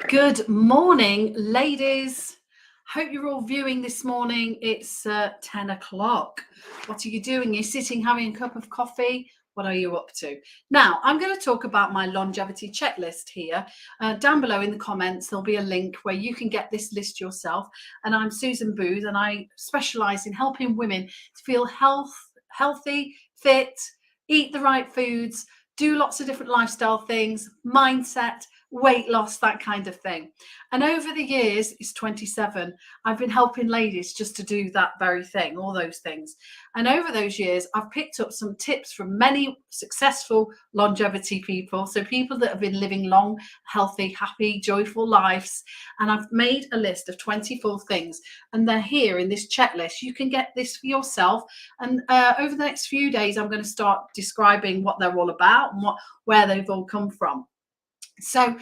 Good morning, ladies. Hope you're all viewing this morning. It's 10 o'clock. What are you doing? You're sitting having a cup of coffee. What are you up to? Now, I'm going to talk about my longevity checklist here. Down below in the comments, there'll be a link where you can get this list yourself. And I'm Susan Booth, and I specialize in helping women to feel healthy, fit, eat the right foods, do lots of different lifestyle things, mindset, weight loss, that kind of thing. And over the years, it's 27, I've been helping ladies just to do that very thing, all those things. And over those years, I've picked up some tips from many successful longevity people. So people that have been living long, healthy, happy, joyful lives. And I've made a list of 24 things, and they're here in this checklist. You can get this for yourself. And over the next few days, I'm going to start describing what they're all about and where they've all come from. So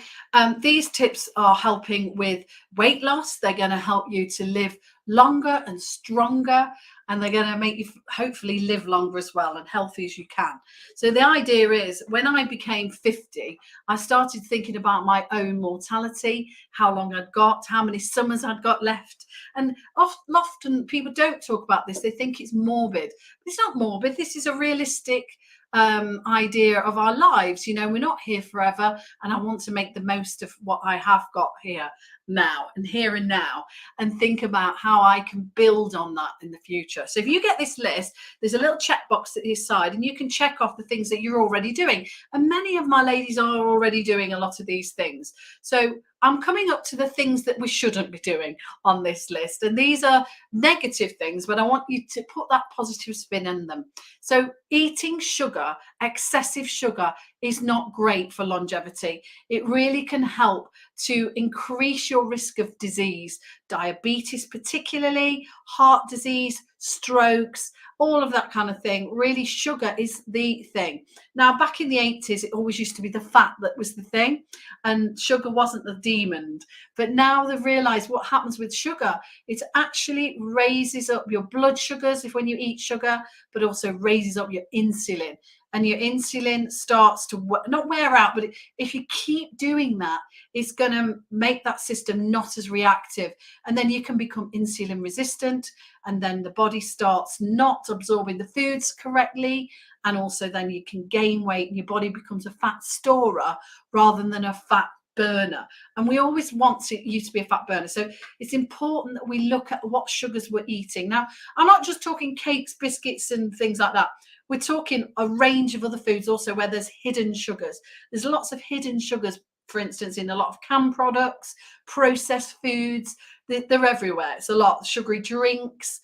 these tips are helping with weight loss. They're going to help you to live longer and stronger, and they're going to make you hopefully live longer as well and healthy as you can. So the idea is, when I became 50, I started thinking about my own mortality, how long I'd got, how many summers I'd got left. And often people don't talk about this. They think it's morbid. It's not morbid. This is a realistic idea of our lives. You know, we're not here forever, and I want to make the most of what I have got here now and here and now, and think about how I can build on that in the future. So if you get this list, there's a little checkbox at this side, and you can check off the things that you're already doing. And many of my ladies are already doing a lot of these things. So I'm coming up to the things that we shouldn't be doing on this list. And these are negative things, but I want you to put that positive spin in them. So eating sugar, excessive sugar, is not great for longevity. It really can help to increase your risk of disease, diabetes particularly, heart disease, strokes, all of that kind of thing. Really, sugar is the thing. Now, back in the 80s, it always used to be the fat that was the thing, and sugar wasn't the demon. But now they've realized what happens with sugar. It actually raises up your blood sugars if when you eat sugar, but also raises up your insulin. And your insulin starts to not wear out, but if you keep doing that, it's going to make that system not as reactive. And then you can become insulin resistant, and then the body starts not absorbing the foods correctly. And also then you can gain weight, and your body becomes a fat storer rather than a fat burner. And we always want you to be a fat burner. So it's important that we look at what sugars we're eating. Now, I'm not just talking cakes, biscuits, and things like that. We're talking a range of other foods also where there's hidden sugars. There's lots of hidden sugars, for instance, in a lot of canned products, processed foods. They're everywhere. It's a lot. Sugary drinks.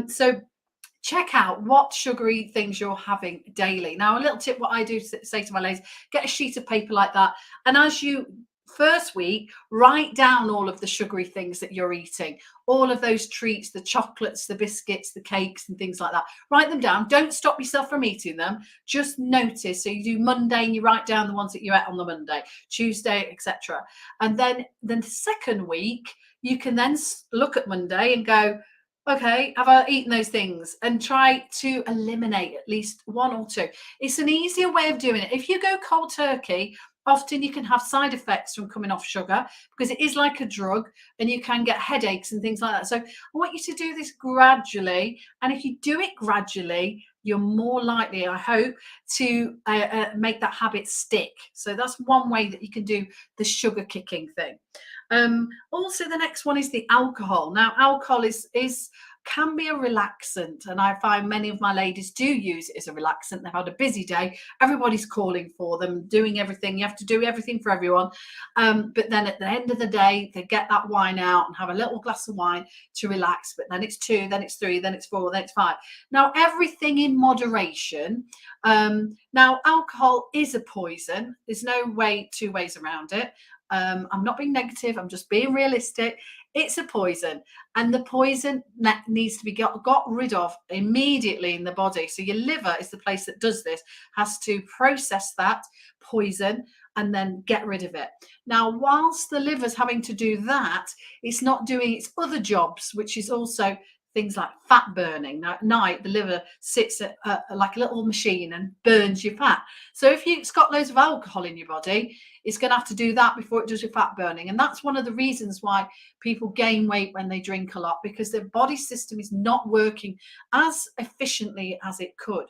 So check out what sugary things you're having daily. Now, a little tip, what I do say to my ladies, get a sheet of paper like that. And as you first week, write down all of the sugary things that you're eating, all of those treats, the chocolates, the biscuits, the cakes, and things like that. Write them down. Don't stop yourself from eating them. Just notice. So you do Monday, and you write down the ones that you ate on the Monday, Tuesday, etc. And then the second week, you can then look at Monday and go, okay, have I eaten those things? And try to eliminate at least one or two. It's an easier way of doing it. If you go cold turkey, often you can have side effects from coming off sugar, because it is like a drug, and you can get headaches and things like that. So I want you to do this gradually. And if you do it gradually, you're more likely, I hope, to make that habit stick. So that's one way that you can do the sugar kicking thing. Also, the next one is the alcohol. Now, alcohol can be a relaxant, and I find many of my ladies do use it as a relaxant. They've had a busy day, everybody's calling for them, doing everything. You have to do everything for everyone, but then at the end of the day, they get that wine out and have a little glass of wine to relax. But then it's 2, then it's 3, then it's 4, then it's 5. Now, everything in moderation. Now, alcohol is a poison. There's no two ways around it. I'm not being negative, I'm just being realistic. It's a poison, and the poison needs to be got rid of immediately in the body. So your liver is the place that does this, has to process that poison and then get rid of it. Now, whilst the liver's having to do that, it's not doing its other jobs, which is also things like fat burning. Now at night, the liver sits at, like a little machine and burns your fat. So if it's got loads of alcohol in your body, it's going to have to do that before it does your fat burning. And that's one of the reasons why people gain weight when they drink a lot, because their body system is not working as efficiently as it could.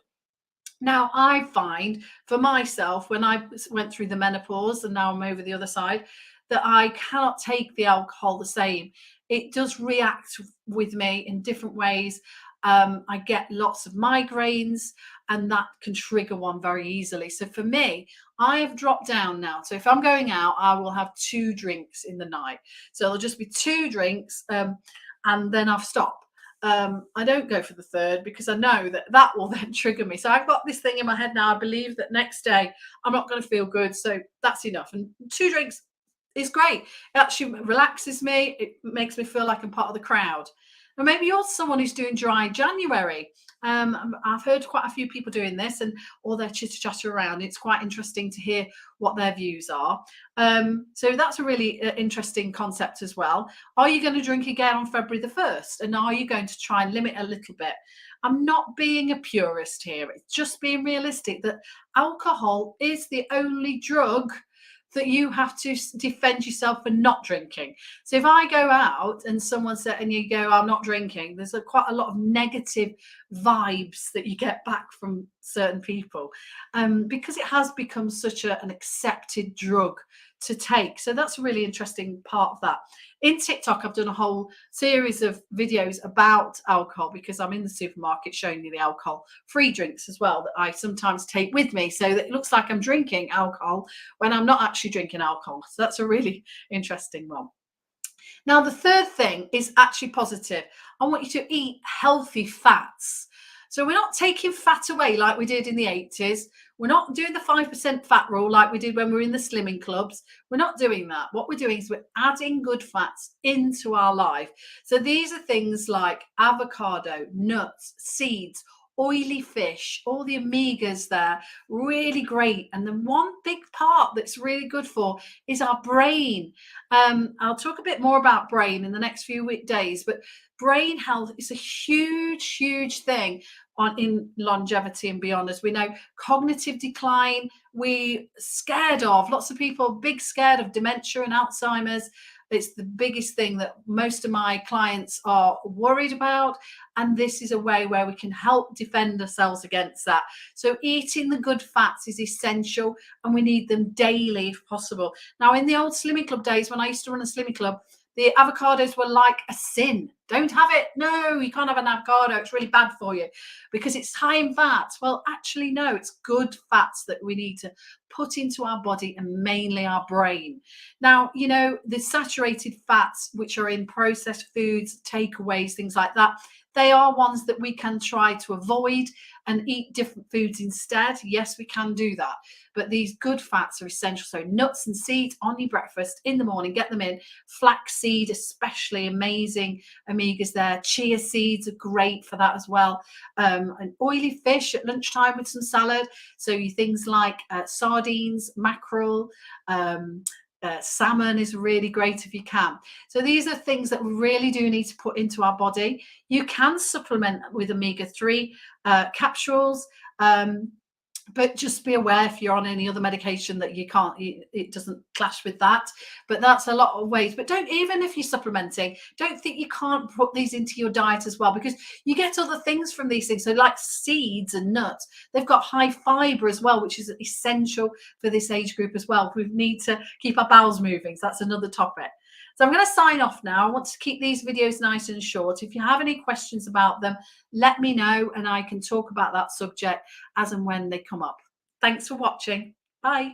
Now, I find for myself, when I went through the menopause and now I'm over the other side, that I cannot take the alcohol the same. It does react with me in different ways. I get lots of migraines, and that can trigger one very easily. So for me, I have dropped down now. So if I'm going out, I will have 2 drinks in the night. So it'll just be 2 drinks, and then I'll stop. I don't go for the third because I know that that will then trigger me. So I've got this thing in my head now. I believe that next day I'm not going to feel good. So that's enough. And 2 drinks is great. It actually relaxes me. It makes me feel like I'm part of the crowd. And maybe you're someone who's doing dry January. I've heard quite a few people doing this and all their chitter chatter around. It's quite interesting to hear what their views are. So that's a really interesting concept as well. Are you going to drink again on February the 1st? And are you going to try and limit a little bit? I'm not being a purist here. It's just being realistic that alcohol is the only drug that you have to defend yourself for not drinking. So if I go out and someone said, and you go, I'm not drinking, there's quite a lot of negative vibes that you get back from certain people, because it has become such an accepted drug to take. So that's a really interesting part of that. In TikTok, I've done a whole series of videos about alcohol because I'm in the supermarket showing you the alcohol-free drinks as well that I sometimes take with me, so that it looks like I'm drinking alcohol when I'm not actually drinking alcohol. So that's a really interesting one. Now, the third thing is actually positive. I want you to eat healthy fats. So we're not taking fat away like we did in the 80s. We're not doing the 5% fat rule like we did when we were in the slimming clubs. We're not doing that. What we're doing is we're adding good fats into our life. So these are things like avocado, nuts, seeds, oily fish, all the omegas there, really great. And then one big part that's really good for is our brain. I'll talk a bit more about brain in the next few days, but brain health is a huge thing in longevity and beyond. As we know, cognitive decline, we scared of, lots of people big scared of dementia and Alzheimer's. It's the biggest thing that most of my clients are worried about. And this is a way where we can help defend ourselves against that. So eating the good fats is essential, and we need them daily if possible. Now, in the old Slimming Club days, when I used to run a Slimming Club, the avocados were like a sin. Don't have it. No, you can't have an avocado. It's really bad for you because it's high in fats. Well, actually, no, it's good fats that we need to put into our body and mainly our brain. Now, you know, the saturated fats, which are in processed foods, takeaways, things like that, they are ones that we can try to avoid and eat different foods instead. Yes, we can do that. But these good fats are essential. So nuts and seeds on your breakfast in the morning, get them in. Flaxseed, especially, amazing omegas there. Chia seeds are great for that as well. And oily fish at lunchtime with some salad. So things like sardines, mackerel, salmon is really great if you can. So these are things that we really do need to put into our body. You can supplement with omega-3 capsules, but just be aware if you're on any other medication that you can't, it doesn't clash with that. But that's a lot of ways. But don't, even if you're supplementing, don't think you can't put these into your diet as well, because you get other things from these things. So like seeds and nuts, they've got high fiber as well, which is essential for this age group as well. We need to keep our bowels moving. So that's another topic. So I'm going to sign off now. I want to keep these videos nice and short. If you have any questions about them, let me know and I can talk about that subject as and when they come up. Thanks for watching. Bye.